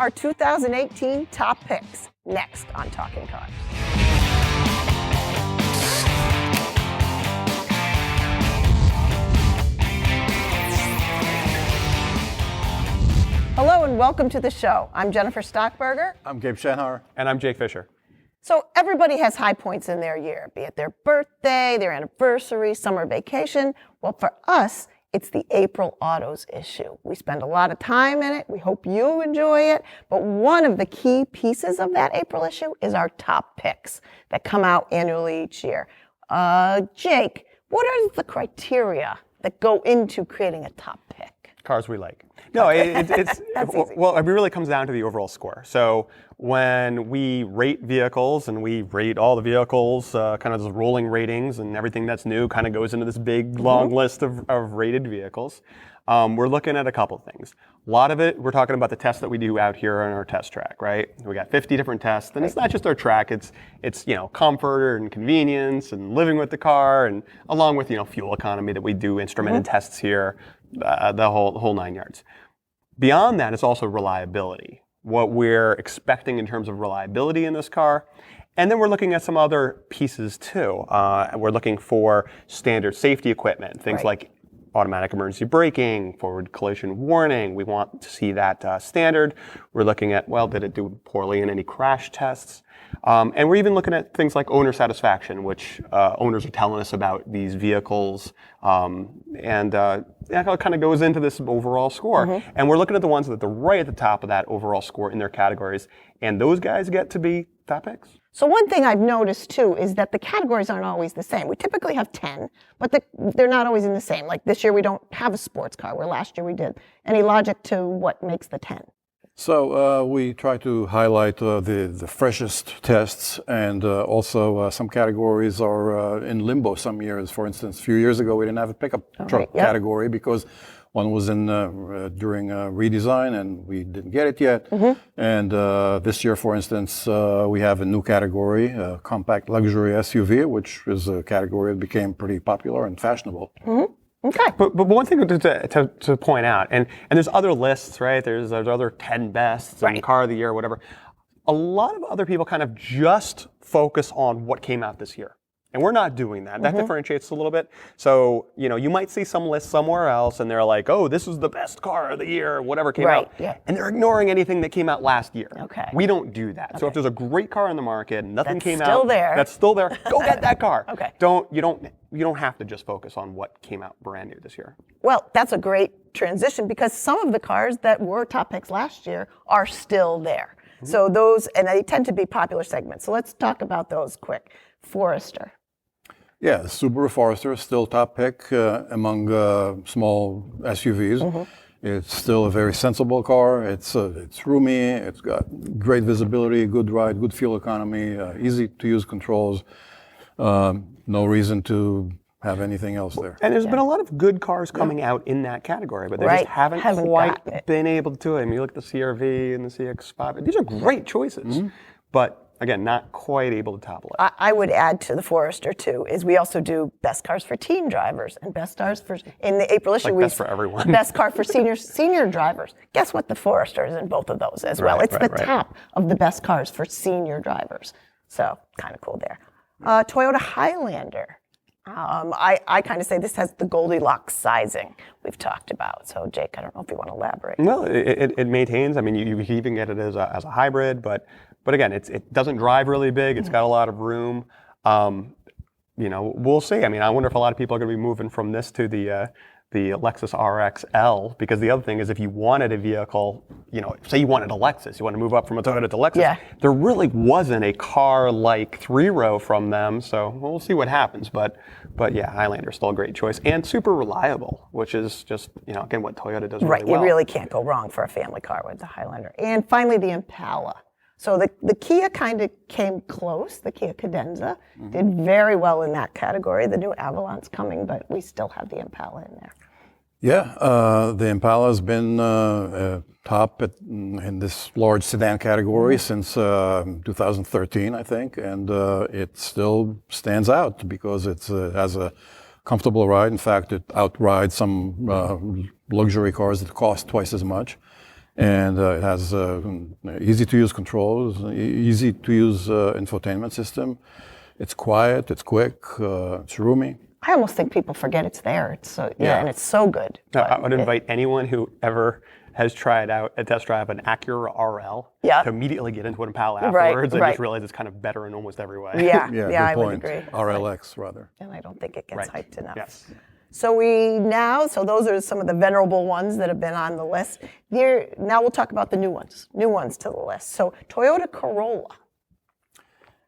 our 2018 top picks, next on Talking Cars. Hello and welcome to the show. I'm Jennifer Stockberger. I'm Gabe Shenhar. And I'm Jake Fisher. So everybody has high points in their year, be it their birthday, their anniversary, summer vacation. Well, for us, it's the April Autos issue. We spend a lot of time in it. We hope you enjoy it. But one of the key pieces of that April issue is our top picks that come out annually each year. Jake, what are the criteria that go into creating a top pick? Cars we like. No, it's well, it really comes down to the overall score. So when we rate vehicles and we rate all the vehicles, kind of those rolling ratings, and everything that's new kind of goes into this big long list of rated vehicles. We're looking at a couple things. A lot of it, we're talking about the tests that we do out here on our test track, right? We got 50 different tests, and it's not just our track. It's comfort and convenience and living with the car, and along with fuel economy that we do instrumented tests here, the whole 9 yards. Beyond that, it's also reliability. What we're expecting in terms of reliability in this car. And then we're looking at some other pieces too. We're looking for standard safety equipment, things like automatic emergency braking, forward collision warning. We want to see that standard. We're looking at, did it do poorly in any crash tests? And we're even looking at things like owner satisfaction, which owners are telling us about these vehicles. That kind of goes into this overall score. And we're looking at the ones that are right at the top of that overall score in their categories. And those guys get to be top picks. So one thing I've noticed too is that the categories aren't always the same. We typically have 10, but they're not always in the same. Like this year we don't have a sports car, where last year we did. Any logic to what makes the 10? So we try to highlight the freshest tests, and also some categories are in limbo some years. For instance, a few years ago we didn't have a pickup truck category because one was in during redesign and we didn't get it yet. And this year, for instance, we have a new category, compact luxury SUV, which is a category that became pretty popular and fashionable. Okay. But one thing to point out, and there's other lists, right? There's other 10 bests and car of the year, whatever. A lot of other people kind of just focus on what came out this year. And we're not doing that. That differentiates a little bit. So, you might see some list somewhere else and they're like, oh, this is the best car of the year, whatever came out. Yeah. And they're ignoring anything that came out last year. Okay. We don't do that. So if there's a great car in the market, nothing came out. That's still there. Go get that car. Okay. You don't have to just focus on what came out brand new this year. Well, that's a great transition because some of the cars that were top picks last year are still there. So those, and they tend to be popular segments. So let's talk about those quick. Forester. Yeah, the Subaru Forester is still top pick among small SUVs. It's still a very sensible car. It's roomy. It's got great visibility, good ride, good fuel economy, easy to use controls. No reason to have anything else there. And there's been a lot of good cars coming out in that category, but they just haven't quite been able to. I mean, you look at the CR-V and the CX-5. These are great choices, but again, not quite able to topple it. I would add to the Forester too, is we also do best cars for teen drivers and best cars for, in the April issue, best for everyone. Best car for senior drivers. Guess what? The Forester is in both of those as well. It's the top of the best cars for senior drivers. So kind of cool there. Toyota Highlander. I kind of say this has the Goldilocks sizing we've talked about. So Jake, I don't know if you want to elaborate. Well, it maintains. I mean, you can even get it as a hybrid, but again, it doesn't drive really big. It's got a lot of room. We'll see. I mean, I wonder if a lot of people are going to be moving from this to the Lexus RX-L, because the other thing is if you wanted a vehicle, say you wanted a Lexus, you want to move up from a Toyota to Lexus, there really wasn't a car like three-row from them, so we'll see what happens. But yeah, Highlander's still a great choice and super reliable, which is just, again, what Toyota does really well. You really can't go wrong for a family car with the Highlander. And finally, the Impala. So the Kia kind of came close. The Kia Cadenza did very well in that category. The new Avalon's coming, but we still have the Impala in there. Yeah, the Impala has been top in this large sedan category since 2013, I think, and it still stands out because it has a comfortable ride. In fact, it outrides some luxury cars that cost twice as much. And it has easy-to-use controls, easy-to-use infotainment system. It's quiet, it's quick, it's roomy. I almost think people forget it's there. It's so, and it's so good. Now, I would invite anyone who ever has tried out a test drive an Acura RL to immediately get into an Impala afterwards and just realize it's kind of better in almost every way. Yeah, good I point. would agree. RLX, rather. And I don't think it gets hyped enough. Yes. So those are some of the venerable ones that have been on the list. Now we'll talk about the new ones to the list. So Toyota Corolla.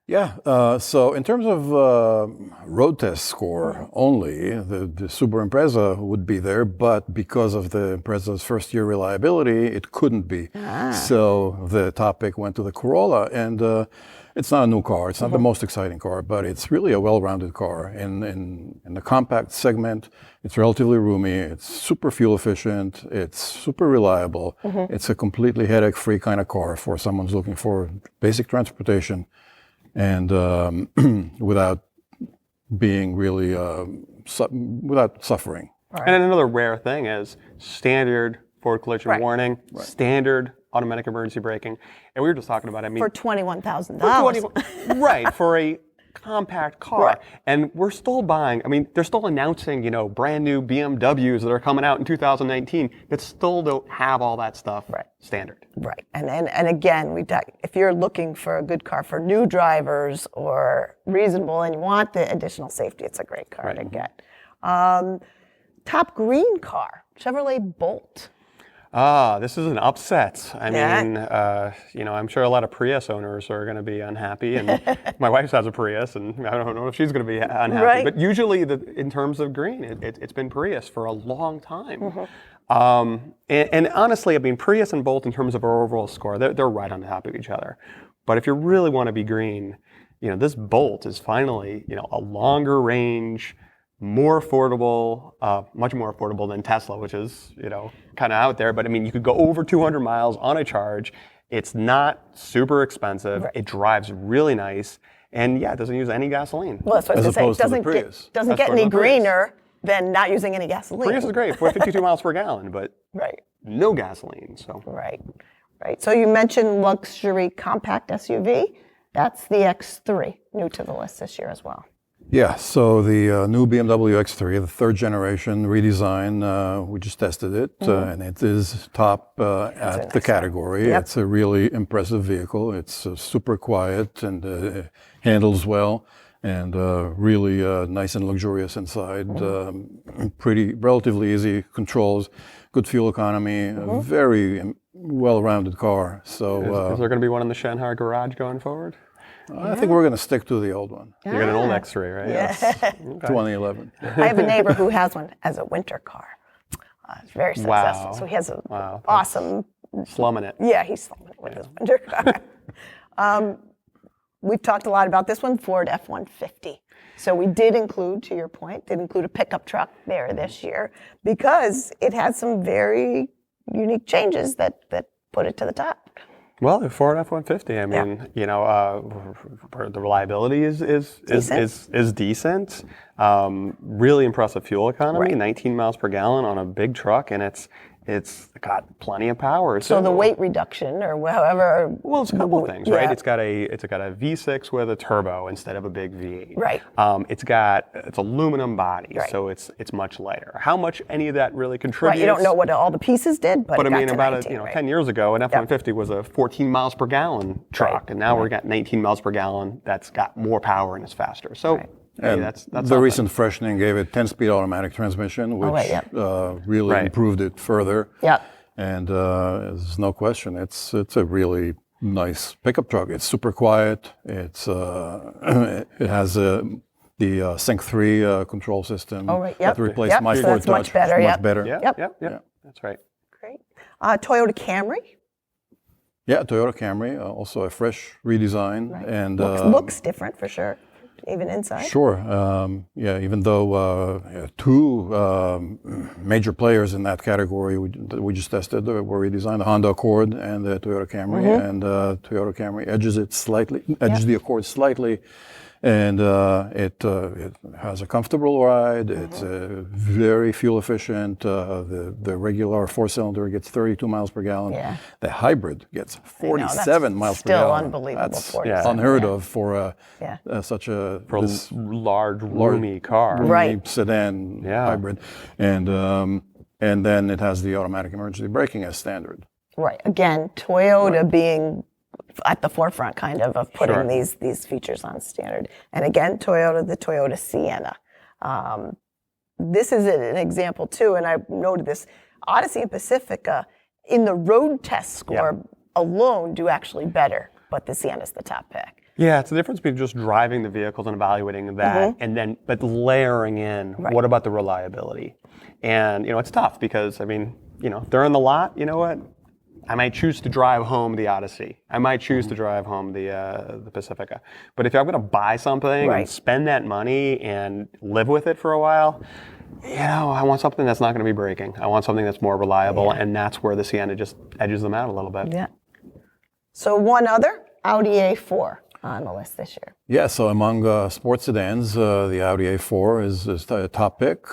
Yeah, so in terms of road test score only, the Subaru Impreza would be there, but because of the Impreza's first-year reliability, it couldn't be. So the top pick went to the Corolla, and it's not a new car, it's not the most exciting car, but it's really a well-rounded car. In the compact segment, it's relatively roomy, it's super fuel efficient, it's super reliable, it's a completely headache-free kind of car for someone who's looking for basic transportation. And without being really, without suffering. Right. And another rare thing is standard forward collision warning, standard automatic emergency braking. And we were just talking about it. I mean, for $21,000. Right, for a compact car. Right. And we're still buying, I mean, they're still announcing, brand new BMWs that are coming out in 2019 that still don't have all that stuff standard. Right. And again, if you're looking for a good car for new drivers or reasonable and you want the additional safety, it's a great car to get. Top green car, Chevrolet Bolt. This is an upset. I mean, I'm sure a lot of Prius owners are going to be unhappy, and my wife has a Prius, and I don't know if she's going to be unhappy. Right. But usually, in terms of green, it's been Prius for a long time. And honestly, I mean, Prius and Bolt, in terms of our overall score, they're right on top of each other. But if you really want to be green, this Bolt is finally, a longer range, more affordable, much more affordable than Tesla, which is, kind of out there. But I mean, you could go over 200 miles on a charge. It's not super expensive. It drives really nice. And it doesn't use any gasoline. Well, that's what I was going to say. It doesn't get any greener than not using any gasoline. Prius is great, 52 miles per gallon, but no gasoline. So Right. So you mentioned luxury compact SUV. That's the X3, new to the list this year as well. Yeah, so the new BMW X3, the third generation redesign, we just tested it, and it is top at the category. It's a really impressive vehicle. It's super quiet and handles well, and really nice and luxurious inside. Relatively easy controls, good fuel economy, a very well-rounded car. So is there going to be one in the Shanghai garage going forward? I think we're going to stick to the old one. You got an old X3, right? Yes. Okay. 2011. I have a neighbor who has one as a winter car. It's very successful. Wow. So he has an awesome... Slumming it. Yeah, he's slumming it with his winter car. We've talked a lot about this one, Ford F-150. So we did include, to your point, a pickup truck there this year because it had some very unique changes that put it to the top. Well, the Ford F-150. I mean, the reliability is decent. Really impressive fuel economy. 19 miles per gallon on a big truck, and it's got plenty of power. So the weight reduction, or however. Well, it's a couple of things, right? It's got a V6 with a turbo instead of a big V8. Right. It's aluminum body, so it's much lighter. How much any of that really contributes? Right. You don't know what all the pieces did, but I mean, got about 19, 10 years ago, an F-150 was a 14 miles per gallon truck, and now we're got 19 miles per gallon. That's got more power and is faster. So. And that's the recent freshening gave it 10-speed automatic transmission, which really improved it further. And there's no question, it's a really nice pickup truck. It's super quiet. It has the Sync 3 control system that replaced my Ford Touch. Much better. Much better. Yep. That's right. Great. Toyota Camry. Yeah, Toyota Camry, also a fresh redesign. And looks different for sure. Even inside? Sure. Even though two major players in that category we just tested were redesigned, the Honda Accord and the Toyota Camry. And Toyota Camry edges the Accord slightly And it has a comfortable ride. It's very fuel efficient. The regular 4-cylinder gets 32 miles per gallon. Yeah. The hybrid gets 47 miles per gallon. Still unbelievable. That's 47, unheard of for such a this large, roomy car. Right. sedan hybrid. And then it has the automatic emergency braking as standard. Right. Again, Toyota being at the forefront kind of putting these features on standard. And again, the Toyota Sienna. This is an example too, and I noted this, Odyssey and Pacifica in the road test score alone do actually better, but the Sienna's the top pick. Yeah, it's the difference between just driving the vehicles and evaluating that, and then but layering in what about the reliability? And it's tough because if they're in the lot, you know what? I might choose to drive home the Odyssey. I might choose to drive home the Pacifica. But if I'm going to buy something and spend that money and live with it for a while, I want something that's not going to be breaking. I want something that's more reliable, and that's where the Sienna just edges them out a little bit. Yeah. So one other, Audi A4 on the list this year. Yeah, so among sports sedans, the Audi A4 is a top pick,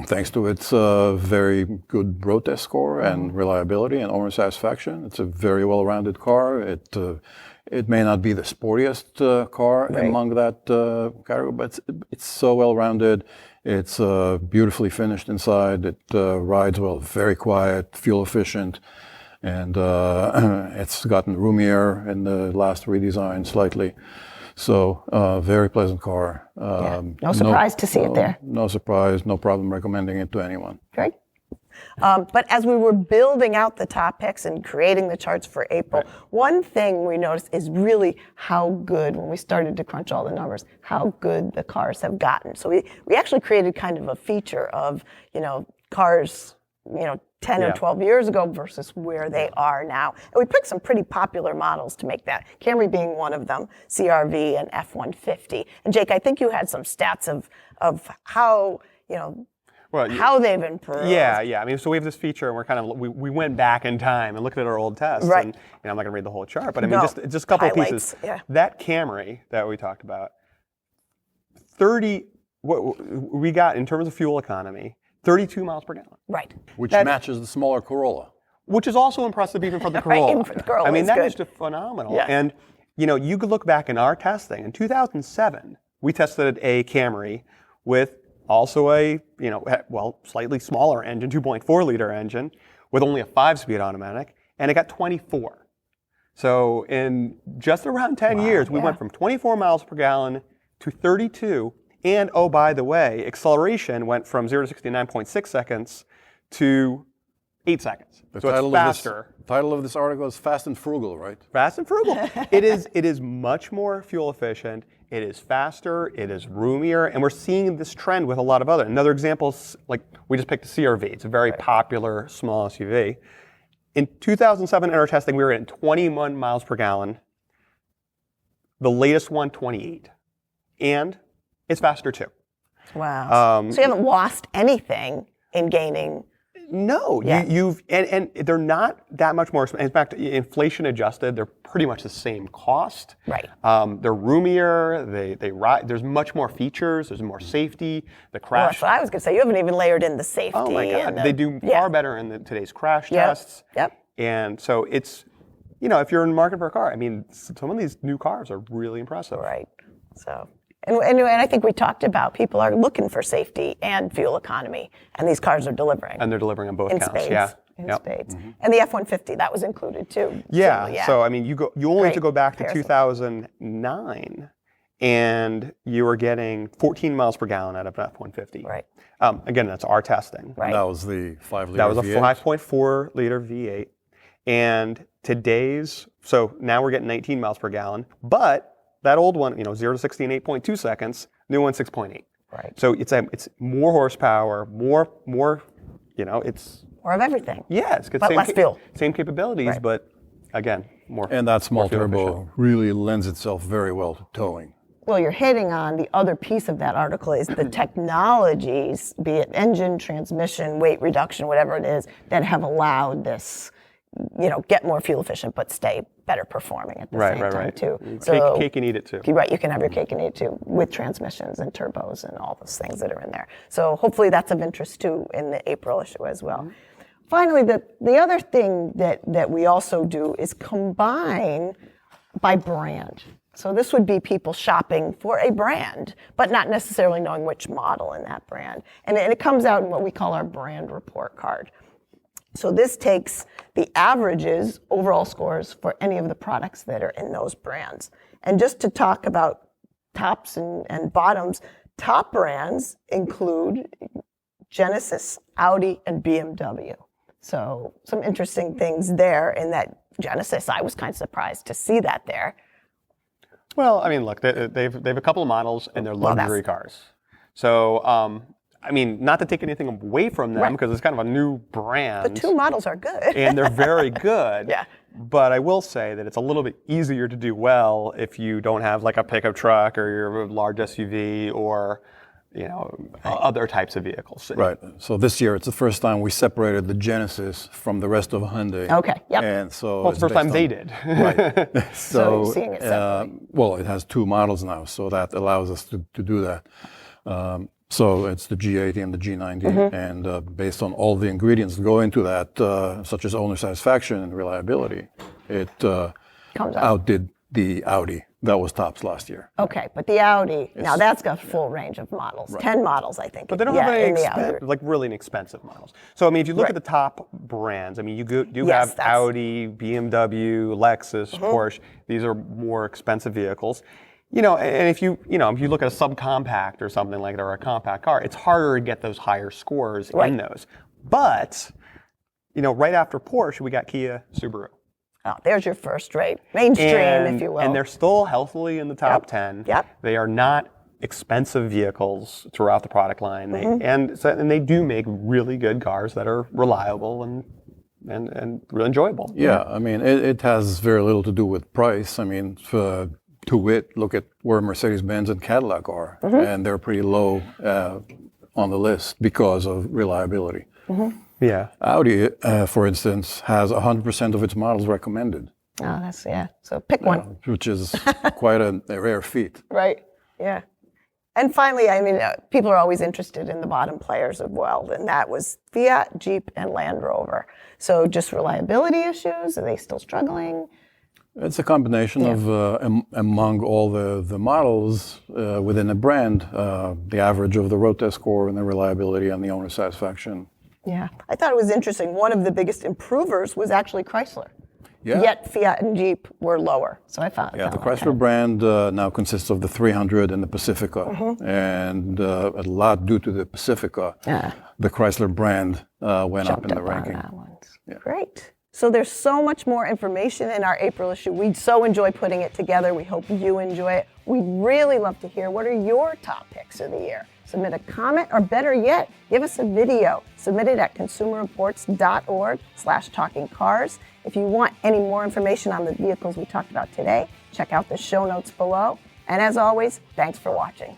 thanks to its very good road test score and reliability and owner satisfaction. It's a very well-rounded car. It may not be the sportiest car among that category, but it's so well-rounded. It's beautifully finished inside. It rides well, very quiet, fuel efficient. And it's gotten roomier in the last redesign slightly. So very pleasant car. No surprise to see it there. No surprise, no problem recommending it to anyone. Great. But as we were building out the top picks and creating the charts for April, one thing we noticed is really how good, when we started to crunch all the numbers, how good the cars have gotten. So we actually created kind of a feature of, cars, 10 or 12 years ago versus where they are now. And we picked some pretty popular models to make that, Camry being one of them, CR-V and F-150. And Jake, I think you had some stats of how, how they've improved. Yeah. So we have this feature, and we're kind of we went back in time and looked at our old tests. And I'm not going to read the whole chart, but just a couple of pieces. Yeah. That Camry that we talked about, what we got in terms of fuel economy, 32 miles per gallon. Right. Which matches the smaller Corolla. Which is also impressive even for the Corolla. Even for the Corolla, that good. is just phenomenal. Yeah. And you could look back in our testing. In 2007, we tested a Camry with also a slightly smaller engine, 2.4 liter engine, with only a 5-speed automatic, and it got 24. So in just around 10 years, we went from 24 miles per gallon to 32. And oh, by the way, acceleration went from 0 to 69.6 seconds to 8 seconds. So it's faster. The title of this article is Fast and Frugal, right? Fast and frugal. It is much more fuel efficient. It is faster. It is roomier. And we're seeing this trend with a lot of another example is, like, we just picked a CR-V. It's a very popular small SUV. In 2007, in our testing, we were at 21 miles per gallon. The latest one, 28. And it's faster too. Wow. So you haven't lost anything in gaining. No, and they're not that much more expensive. In fact, inflation adjusted, they're pretty much the same cost. Right. They're roomier. They ride. There's much more features. There's more safety. The crash. That's what I was going to say. You haven't even layered in the safety. Oh my God, they do far better in today's crash tests. Yep. And so it's, if you're in the market for a car, some of these new cars are really impressive. Right. So. And I think we talked about people are looking for safety and fuel economy, and these cars are delivering. And they're delivering on both in counts. spades. In spades. Mm-hmm. And the F-150, that was included too. Yeah. So you only have to go back to 2009, and you were getting 14 miles per gallon out of an F-150. Right. Again, that's our testing. Right. That was the 5-liter That was a V8. 5.4 liter V8, and so now we're getting 19 miles per gallon, but that old one, 0 to 60 in 8.2 seconds, new one 6.8. Right. So it's more horsepower, more, it's more of everything. Yeah, it's got but less fuel. Same capabilities, but again, more. And that small turbo efficient. really lends itself very well to towing. Well, you're hitting on the other piece of that article is the technologies, be it engine, transmission, weight reduction, whatever it is, that have allowed this get more fuel efficient, but stay better performing at the same time too. So cake and eat it too. Right, you can have your cake and eat it too with transmissions and turbos and all those things that are in there. So hopefully that's of interest too in the April issue as well. Finally, the other thing that we also do is combine by brand. So this would be people shopping for a brand, but not necessarily knowing which model in that brand. And it comes out in what we call our brand report card. So this takes the averages, overall scores for any of the products that are in those brands. And just to talk about tops and bottoms, top brands include Genesis, Audi, and BMW. So some interesting things there in that Genesis. I was kind of surprised to see that there. Well, I mean, look, they've a couple of models and they're luxury cars. So, I mean, not to take anything away from them because it's kind of a new brand. The two models are good. And they're very good. Yeah. But I will say that it's a little bit easier to do well if you don't have like a pickup truck or you're a large SUV or other types of vehicles. Right. So this year, it's the first time we separated the Genesis from the rest of Hyundai. Okay. Yep. And so well, it's the first time they did. Right. So you're seeing it separately. Well, it has two models now, so that allows us to do that. So it's the G80 and the G90, and based on all the ingredients that go into that, such as owner satisfaction and reliability, it outdid the Audi. That was tops last year. Okay, but the Audi, now that's got a full range of models, 10 models, I think. But they don't have any like really inexpensive models. So, I mean, if you look at the top brands, I mean, you do have Audi, BMW, Lexus, Porsche. These are more expensive vehicles. And if you look at a subcompact or something like that, or a compact car, it's harder to get those higher scores in those. But, right after Porsche, we got Kia, Subaru. Oh, there's your first rate, mainstream, if you will. And they're still healthily in the top 10. Yep. They are not expensive vehicles throughout the product line. And they do make really good cars that are reliable and really enjoyable. Yeah, I mean, it has very little to do with price. I mean, to wit, look at where Mercedes-Benz and Cadillac are, and they're pretty low on the list because of reliability. Yeah. Audi, for instance, has 100% of its models recommended. Oh, so pick one. Which is quite a rare feat. Right, yeah. And finally, I mean, people are always interested in the bottom players as well, and that was Fiat, Jeep, and Land Rover. So just reliability issues, are they still struggling? It's a combination of, among all the models within a brand, the average of the road test score and the reliability and the owner satisfaction. Yeah, I thought it was interesting. One of the biggest improvers was actually Chrysler. Yeah. Yet Fiat and Jeep were lower. So I found the Chrysler brand now consists of the 300 and the Pacifica, and a lot due to the Pacifica. The Chrysler brand went up in the ranking. Great. So there's so much more information in our April issue. We so enjoy putting it together. We hope you enjoy it. We'd really love to hear, what are your top picks of the year? Submit a comment, or better yet, give us a video. Submit it at consumerreports.org/talkingcars. If you want any more information on the vehicles we talked about today, check out the show notes below. And as always, thanks for watching.